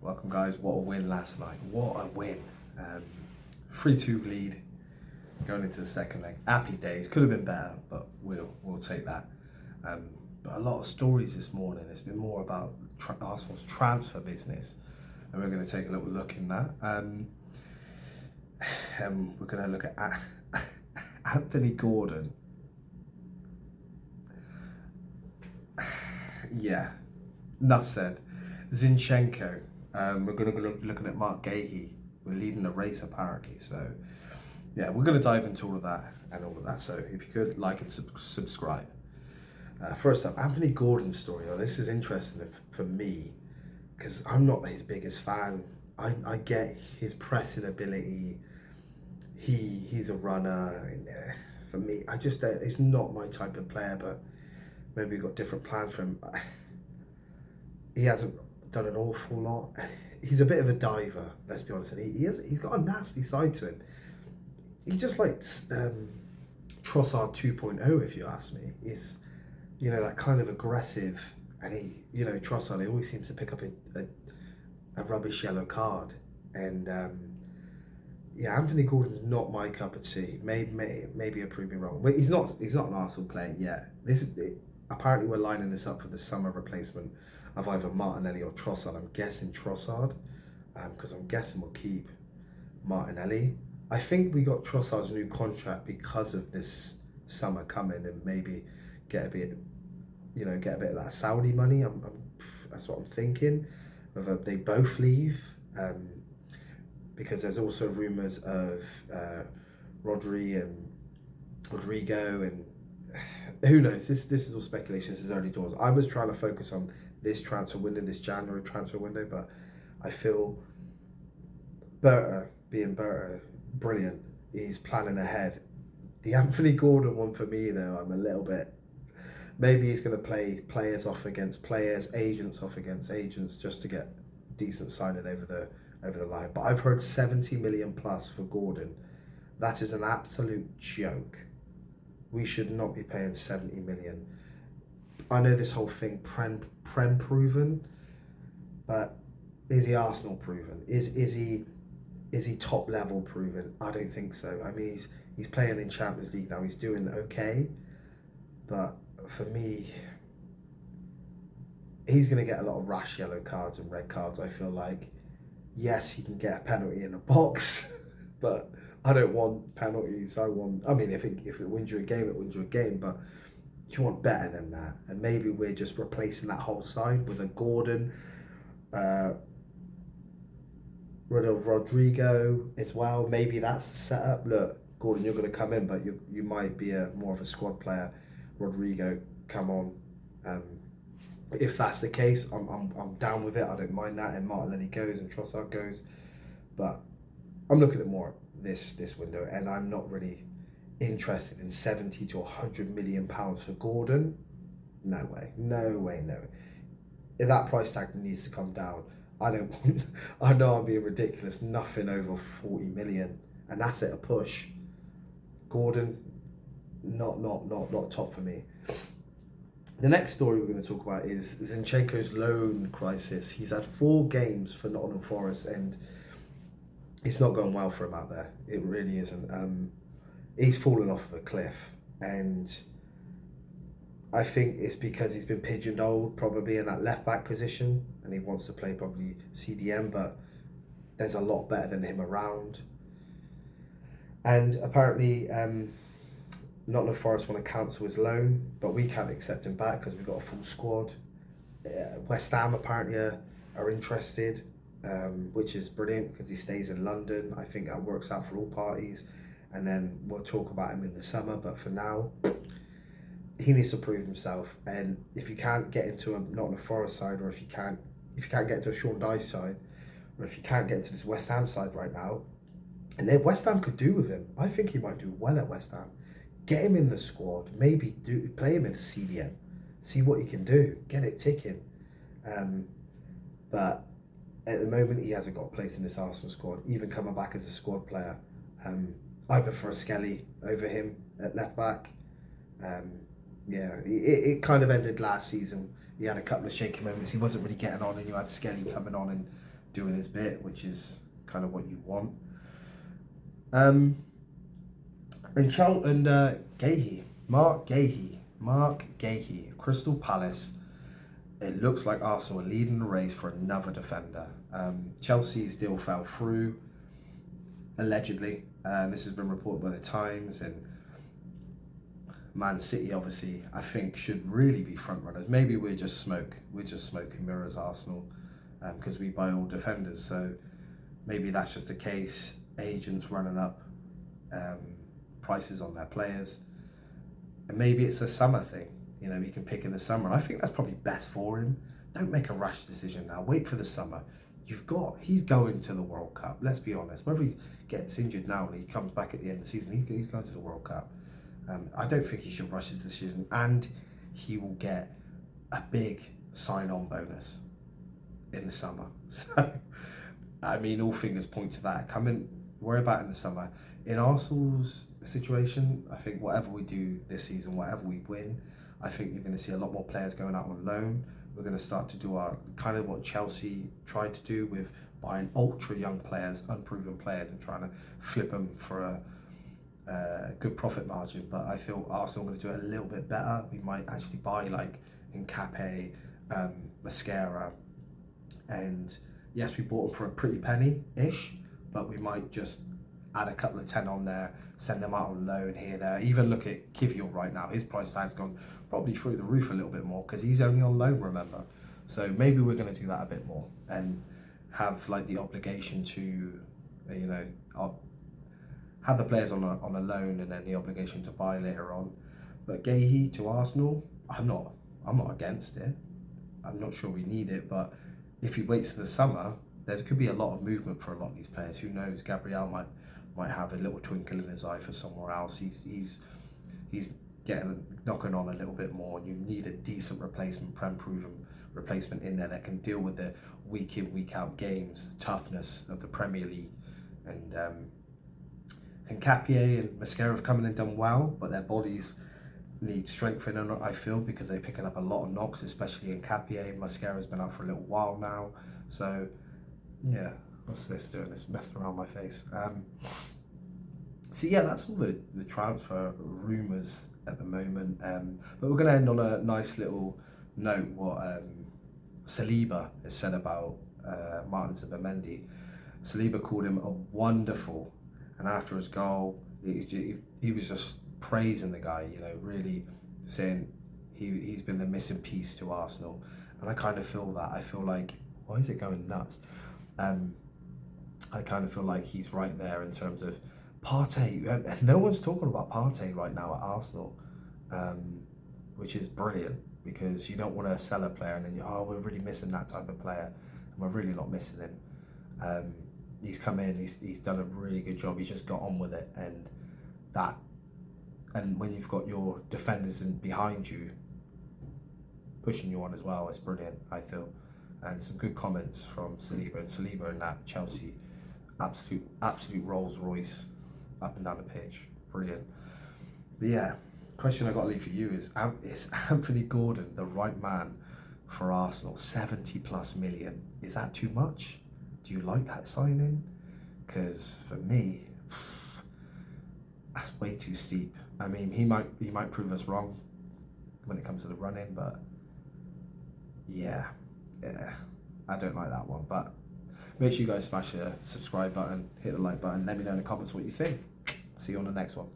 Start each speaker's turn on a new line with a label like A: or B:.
A: Welcome guys, what a win last night. What a win. 3-2 lead going into the second leg. Happy days, could have been better, but we'll take that. But a lot of stories this morning. It's been more about Arsenal's transfer business, and we're going to take a little look in that. We're going to look at Anthony Gordon. Yeah, enough said. Zinchenko. We're going to be looking at Marc Guehi. We're leading the race apparently. So yeah, we're going to dive into all of that and all of that. So if you could like and subscribe. First up, Anthony Gordon's story. Oh, this is interesting for me because I'm not his biggest fan. I get his pressing ability. He's a runner. And, for me, I just it's not my type of player. But maybe we've got different plans for him. He hasn't done an awful lot. He's a bit of a diver, let's be honest. And he's got a nasty side to him. He just like Trossard 2.0, if you ask me. He's, that kind of aggressive, and Trossard, he always seems to pick up a rubbish yellow card. And Anthony Gordon's not my cup of tea. Maybe prove me wrong. He's not an Arsenal player yet. Apparently we're lining this up for the summer replacement of either Martinelli or Trossard. I'm guessing Trossard, because I'm guessing we'll keep Martinelli. I think we got Trossard's new contract because of this summer coming, and maybe get a bit of that Saudi money. That's what I'm thinking. Whether they both leave, because there's also rumours of Rodrigo and who knows. This is all speculation. This is early doors. I was trying to focus on this transfer window, this January transfer window, but I feel Berta, brilliant. He's planning ahead. The Anthony Gordon one for me though, I'm a little bit, maybe he's going to play players off against players, agents off against agents, just to get decent signing over the line. But I've heard 70 million plus for Gordon. That is an absolute joke. We should not be paying 70 million. I know this whole thing, Prem proven, but is he Arsenal proven? Is he top level proven? I don't think so. I mean, he's playing in Champions League now. He's doing okay, but for me, he's going to get a lot of rash yellow cards and red cards. I feel like, yes, he can get a penalty in a box, but I don't want penalties. I mean, if it wins you a game, it wins you a game, but you want better than that. And maybe we're just replacing that whole side with a Gordon, Rodrigo as well. Maybe that's the setup. Look, Gordon, you're going to come in, but you might be more of a squad player. Rodrigo, come on. If that's the case, I'm down with it. I don't mind that. And Martinelli goes and Trossard goes, but I'm looking at more this window, and I'm not really interested in 70 to 100 million pounds for Gordon. No way. That price tag needs to come down. I know I'm being ridiculous. Nothing over 40 million, and that's at a push. Gordon, not top for me. The next story we're going to talk about is Zinchenko's loan crisis. He's had 4 games for Nottingham Forest, and it's not going well for him out there. It really isn't. He's fallen off of a cliff, and I think it's because he's been pigeonholed probably in that left back position, and he wants to play probably CDM, but there's a lot better than him around. And apparently Nottingham Forest want to cancel his loan, but we can't accept him back because we've got a full squad. West Ham apparently are interested, which is brilliant because he stays in London. I think that works out for all parties. And then we'll talk about him in the summer. But for now, he needs to prove himself. And if you can't get into a Nottingham Forest side, or if you can't get into a Sean Dyche side, or if you can't get into this West Ham side right now, and then West Ham could do with him. I think he might do well at West Ham. Get him in the squad. Maybe play him in CDM. See what he can do. Get it ticking. But at the moment, he hasn't got a place in this Arsenal squad. Even coming back as a squad player. I prefer Skelly over him at left back. It kind of ended last season. He had a couple of shaky moments. He wasn't really getting on, and you had Skelly coming on and doing his bit, which is kind of what you want. Guehi, Marc Guehi, Crystal Palace. It looks like Arsenal are leading the race for another defender. Chelsea's deal fell through, allegedly. This has been reported by the Times, and Man City, obviously, I think should really be front runners. Maybe we're just smoking mirrors, Arsenal, because we buy all defenders. So maybe that's just the case. Agents running up prices on their players, and maybe it's a summer thing. You know, he can pick in the summer, and I think that's probably best for him. Don't make a rash decision now. Wait for the summer. He's going to the World Cup. Let's be honest. Whether he gets injured now and he comes back at the end of the season, he's going to the World Cup. I don't think he should rush his decision, and he will get a big sign-on bonus in the summer. So, I mean, all fingers point to that. Worry about in the summer. In Arsenal's situation, I think whatever we do this season, whatever we win, I think you're going to see a lot more players going out on loan. We're going to start to do our kind of what Chelsea tried to do with buying ultra young players, unproven players, and trying to flip them for a good profit margin. But I feel Arsenal are going to do it a little bit better. We might actually buy like Nkape, Mascara, and yes, we bought them for a pretty penny-ish, but we might just add a couple of 10 on there, send them out on loan here, there. Even look at Kivior right now. His price tag's gone probably through the roof a little bit more because he's only on loan, remember. So maybe we're going to do that a bit more and have like the obligation to, you know, have the players on a loan and then the obligation to buy later on. But Guehi to Arsenal, I'm not against it. I'm not sure we need it, but if he waits to the summer, there could be a lot of movement for a lot of these players. Who knows? Gabriel might have a little twinkle in his eye for somewhere else. He's knocking on a little bit more, and you need a decent replacement, proven replacement in there that can deal with the week in, week out games, the toughness of the Premier League. And Nkape and Mascara have come in and done well, but their bodies need strengthening, I feel, because they're picking up a lot of knocks, especially Nkape. Mascara's been out for a little while now. So, yeah, what's this doing? It's messing around my face. So, yeah, that's all the transfer rumours at the moment. But we're going to end on a nice little note, what Saliba has said about Martin Zubimendi. Saliba called him a wonderful, and after his goal, he was just praising the guy, you know, really saying he's been the missing piece to Arsenal. And I kind of feel that. I feel like, why is it going nuts? I kind of feel like he's right there in terms of Partey. No one's talking about Partey right now at Arsenal, which is brilliant, because you don't want to sell a player and then we're really missing that type of player, and we're really not missing him. He's come in, he's done a really good job. He's just got on with it, and when you've got your defenders behind you pushing you on as well, it's brilliant, I feel. And some good comments from Saliba, and Saliba in that Chelsea absolute Rolls Royce up and down the pitch, brilliant. But yeah, question I got to leave for you is Anthony Gordon the right man for Arsenal? 70+ million, is that too much? Do you like that signing? Because for me, that's way too steep. I mean, he might prove us wrong when it comes to the run-in, but yeah, I don't like that one. But make sure you guys smash the subscribe button, hit the like button, let me know in the comments what you think. See you on the next one.